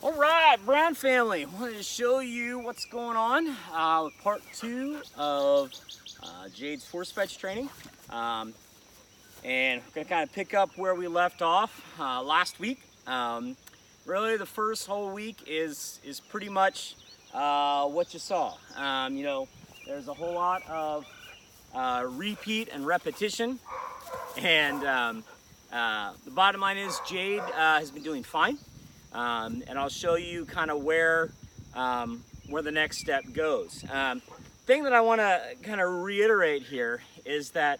All right, Brown family, wanted to show you what's going on with part 2 of Jade's force fetch training. And we're gonna kind of pick up where we left off last week. Really the first whole week is pretty much what you saw. You know, there's a whole lot of repeat and repetition. And the bottom line is Jade has been doing fine. And I'll show you kind of where the next step goes. Thing that I want to kind of reiterate here is that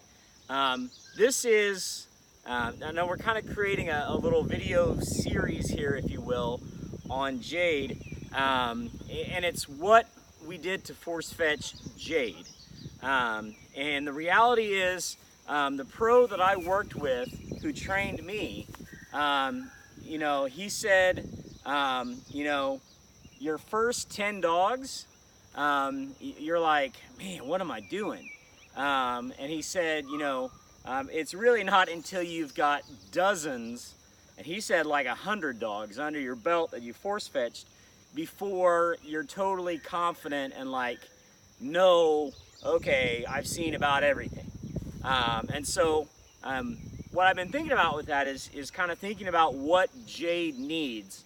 this is, I know we're kind of creating a little video series here, if you will, on Jade, and it's what we did to force fetch Jade. And the reality is, the pro that I worked with who trained me, you know, he said, you know, your first 10 dogs, you're like, man, what am I doing? And he said, you know, it's really not until you've got dozens, and he said like 100 dogs under your belt that you force fetched before you're totally confident and like, no, okay, I've seen about everything. And so, what I've been thinking about with that is kind of thinking about what Jade needs,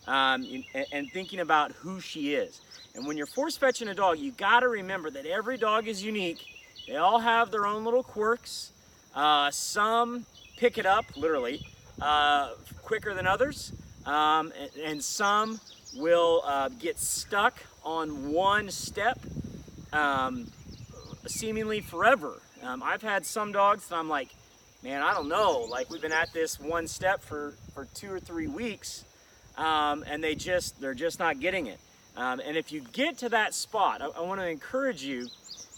and thinking about who she is. And when you're force fetching a dog, you got to remember that every dog is unique. They all have their own little quirks. Some pick it up, literally, quicker than others, and some will get stuck on one step seemingly forever. I've had some dogs that I'm like, man, I don't know, like we've been at this one step for 2 or 3 weeks, and they're just not getting it. And if you get to that spot, I want to encourage you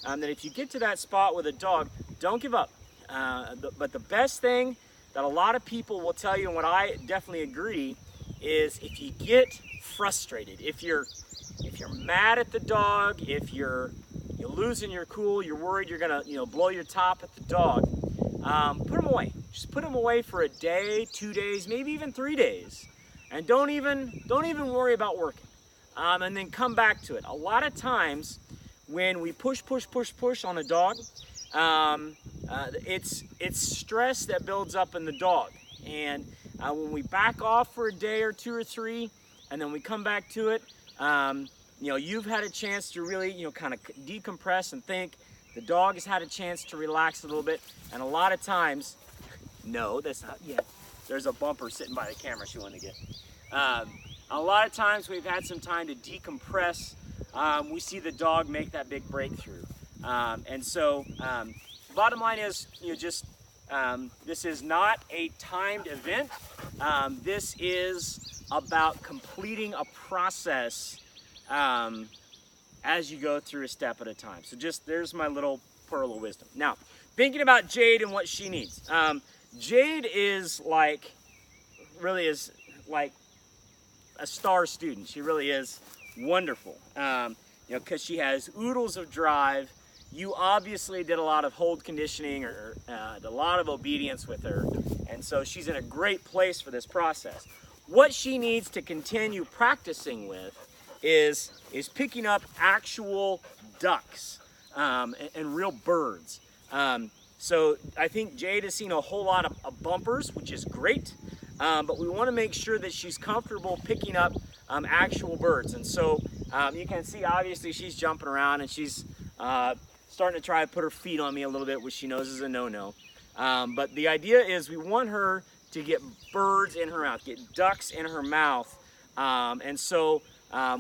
that if you get to that spot with a dog, don't give up. But the best thing that a lot of people will tell you, and what I definitely agree, is if you get frustrated, if you're mad at the dog, if you're losing your cool, you're worried you're gonna blow your top at the dog, put them away. Just put them away for a day, 2 days, maybe even 3 days, and don't even worry about working. And then come back to it. A lot of times when we push on a dog, it's stress that builds up in the dog. And when we back off for a day or 2 or 3, and then we come back to it, you've had a chance to really, kind of decompress and think. The dog has had a chance to relax a little bit. And a lot of times, no, that's not yet. There's a bumper sitting by the camera she wanted to get. A lot of times we've had some time to decompress. We see the dog make that big breakthrough. And so, bottom line is, this is not a timed event. This is about completing a process as you go through a step at a time. So there's my little pearl of wisdom. Now, thinking about Jade and what she needs. Jade is really is like a star student. She really is wonderful. Because she has oodles of drive. You obviously did a lot of hold conditioning or a lot of obedience with her. And so she's in a great place for this process. What she needs to continue practicing with is picking up actual ducks and real birds. So I think Jade has seen a whole lot of bumpers, which is great, but we want to make sure that she's comfortable picking up actual birds. And so you can see obviously she's jumping around and she's starting to try to put her feet on me a little bit, which she knows is a no-no. But the idea is we want her to get birds in her mouth, get ducks in her mouth. And so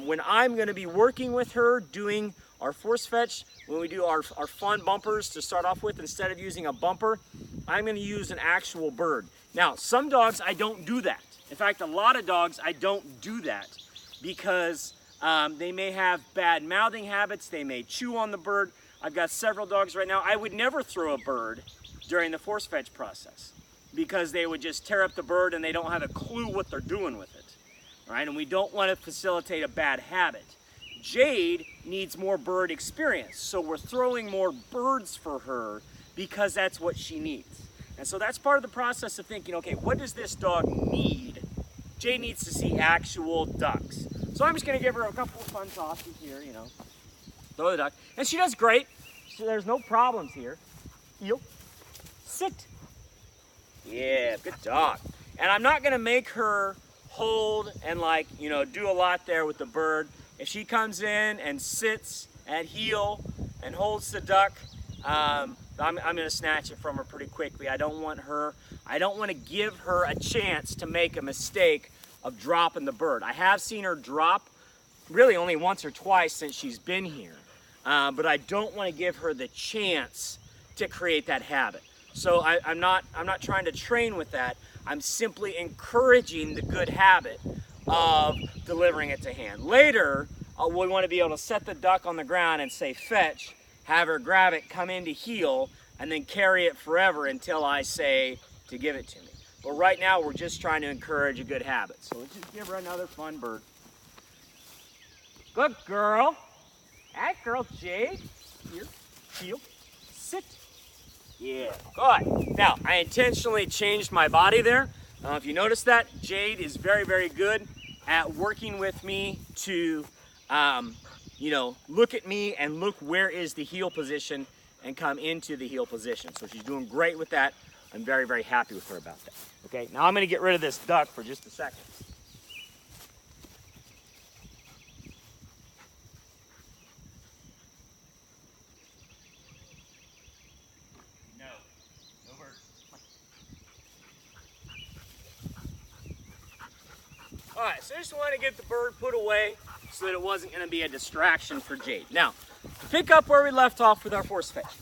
when I'm going to be working with her doing our force fetch, when we do our fun bumpers to start off with, instead of using a bumper, I'm going to use an actual bird. Now, some dogs I don't do that. In fact, a lot of dogs I don't do that because they may have bad mouthing habits, they may chew on the bird. I've got several dogs right now. I would never throw a bird during the force fetch process because they would just tear up the bird and they don't have a clue what they're doing with it. Right? And we don't want to facilitate a bad habit. Jade needs more bird experience, so we're throwing more birds for her because that's what she needs. And so that's part of the process of thinking, okay, what does this dog need Jade needs to see actual ducks. So I'm just gonna give her a couple of fun tosses here, you know. Throw the duck. And she does great. So there's no problems here. Eel. Sit. Yeah, good dog. And I'm not gonna make her hold and like, you know, do a lot there with the bird. If she comes in and sits at heel and holds the duck, I'm gonna snatch it from her pretty quickly. I don't want to give her a chance to make a mistake of dropping the bird. I have seen her drop really only once or twice since she's been here, but I don't want to give her the chance to create that habit. So I'm not trying to train with that. I'm simply encouraging the good habit of delivering it to hand. Later, we want to be able to set the duck on the ground and say fetch, have her grab it, come into heel, and then carry it forever until I say to give it to me. But right now, we're just trying to encourage a good habit. So let's just give her another fun bird. Good girl. That girl, Jade. Here, heel, sit. Yeah, good. Now, I intentionally changed my body there. If you notice that, Jade is very, very good at working with me to, you know, look at me and look where is the heel position and come into the heel position. So she's doing great with that. I'm very, very happy with her about that. Okay, now I'm gonna get rid of this duck for just a second. No bird. All right, so I just wanted to get the bird put away so that it wasn't gonna be a distraction for Jade. Now, to pick up where we left off with our force fetch.